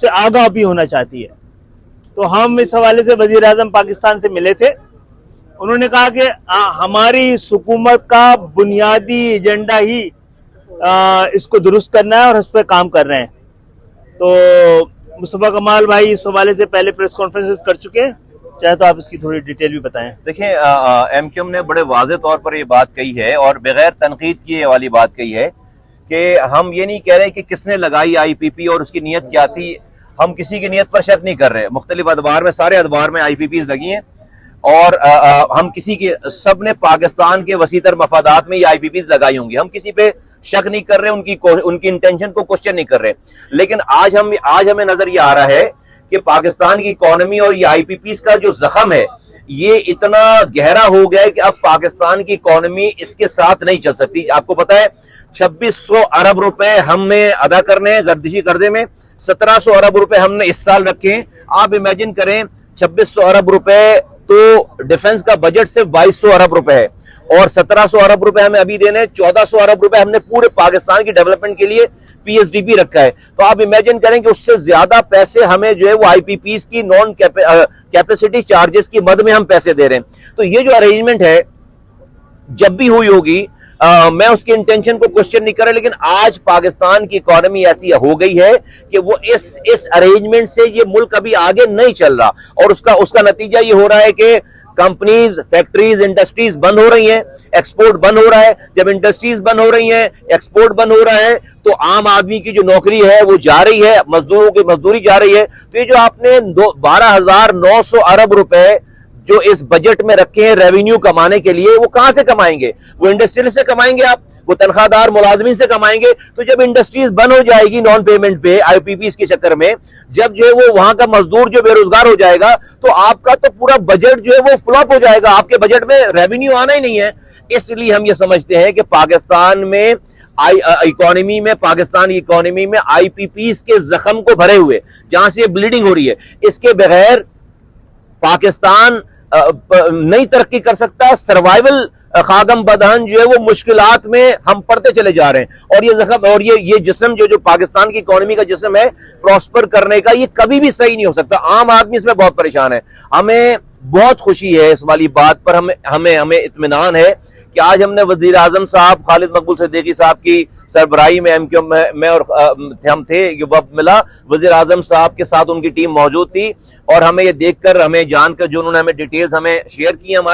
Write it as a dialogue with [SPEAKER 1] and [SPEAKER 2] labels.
[SPEAKER 1] उससे आगाह भी होना चाहती है। तो हम इस हवाले से वजीर आजम पाकिस्तान से मिले थे। उन्होंने कहा कि हमारी हुकूमत का बुनियादी एजेंडा ही इसको दुरुस्त करना है और इस पर काम कर रहे हैं। तो मुस्तफा कमाल भाई इस हवाले से पहले प्रेस कॉन्फ्रेंसेस कर चुके हैं, चाहे तो आप इसकी थोड़ी डिटेल भी बताएं।
[SPEAKER 2] देखिए, एमक्यूएम ने बड़े वाज़ेह तौर पर ये बात कही है और बगैर तनकीद किए वाली बात कही है कि हम ये नहीं कह रहे कि किसने लगाई आईपीपी और उसकी नीयत क्या थी। हम किसी की नीयत पर शक नहीं कर रहे। मुख्तलिफ अदवार में, सारे अदवार में आईपीपीज लगी हैं और हम किसी की, सब ने पाकिस्तान के वसीतर मफादात में ये आईपीपीज लगाई होंगी। हम किसी पे शक नहीं कर रहे, उनकी इंटेंशन को क्वेश्चन नहीं कर रहे। लेकिन आज हमें नजर ये आ रहा है कि पाकिस्तान की इकोनॉमी और ये आईपीपीज का जो जख्म है ये इतना गहरा हो गया है कि अब पाकिस्तान की इकोनॉमी इसके साथ नहीं चल सकती। आपको पता है 2600 अरब रुपए हमने अदा करने हैं गर्दिशी कर्जे में, 1700 अरब रुपए हमने इस साल रखे हैं। आप इमेजिन करें 2600 अरब रुपए, तो डिफेंस का बजट सिर्फ 2200 अरब रुपए है और 1700 अरब रुपए हमें अभी देने, 1400 अरब रुपए हमने पूरे पाकिस्तान की डेवलपमेंट के लिए पीएसडीपी रखा है। तो आप इमेजिन करें कि उससे ज्यादा पैसे हमें जो है वो आईपीपीज की नॉन कैपेसिटी चार्जेस की मद में हम पैसे दे रहे हैं। तो ये जो अरेंजमेंट है जब भी हुई होगी, मैं उसकी इंटेंशन को क्वेश्चन नहीं कर रहा, लेकिन आज पाकिस्तान की इकोनॉमी ऐसी हो गई है कि वो इस अरेंजमेंट से ये मुल्क अभी आगे नहीं चल रहा और उसका नतीजा ये हो रहा है कि कंपनीज, फैक्ट्रीज, इंडस्ट्रीज बंद हो रही हैं, एक्सपोर्ट बंद हो रहा है। जब इंडस्ट्रीज बंद हो रही हैं, एक्सपोर्ट बंद हो रहा है, तो आम आदमी की जो नौकरी है वो जा रही है, मजदूरों की मजदूरी जा रही है। तो ये जो आपने 12,900 अरब रुपए जो इस बजट में रखे हैं रेवेन्यू कमाने के लिए, वो कहां से कमाएंगे? वो इंडस्ट्रियल से कमाएंगे, आप वो तनख्वाहदार मुलाजमीन से कमाएंगे। तो जब इंडस्ट्रीज बंद हो जाएगी नॉन पेमेंट पे आईपीपीज के चक्कर में, जब जो है वो वहां का मजदूर जो बेरोजगार हो जाएगा, तो आपका तो पूरा बजट जो है वो फ्लॉप हो जाएगा। आपके बजट में रेवेन्यू आना ही नहीं है। इसलिए हम ये समझते हैं कि पाकिस्तान में पाकिस्तान की इकोनॉमी में आईपीपीज के जख्म को भरे हुए, जहां से ब्लीडिंग हो रही है, इसके बगैर पाकिस्तान नहीं तरक्की कर सकता। सर्वाइवल खागम बदहन जो है वो मुश्किलात में हम पड़ते चले जा रहे हैं। और ये जख्म और ये जिस्म जो पाकिस्तान की इकोनॉमी का जिस्म है प्रॉस्पर करने का, ये कभी भी सही नहीं हो सकता। आम आदमी इसमें बहुत परेशान है। हमें बहुत खुशी है इस वाली बात पर, हमें इत्मीनान है कि आज हमने वजीर आजम साहब खालिद मकबूल सिद्दीकी साहब की सरबराही में एमक्यूएम में और हम थे, ये वक्त मिला, वजीर आजम साहब के साथ उनकी टीम मौजूद थी और हमें ये देखकर, हमें जानकर, जो उन्होंने हमें डिटेल्स हमें शेयर की, हमारे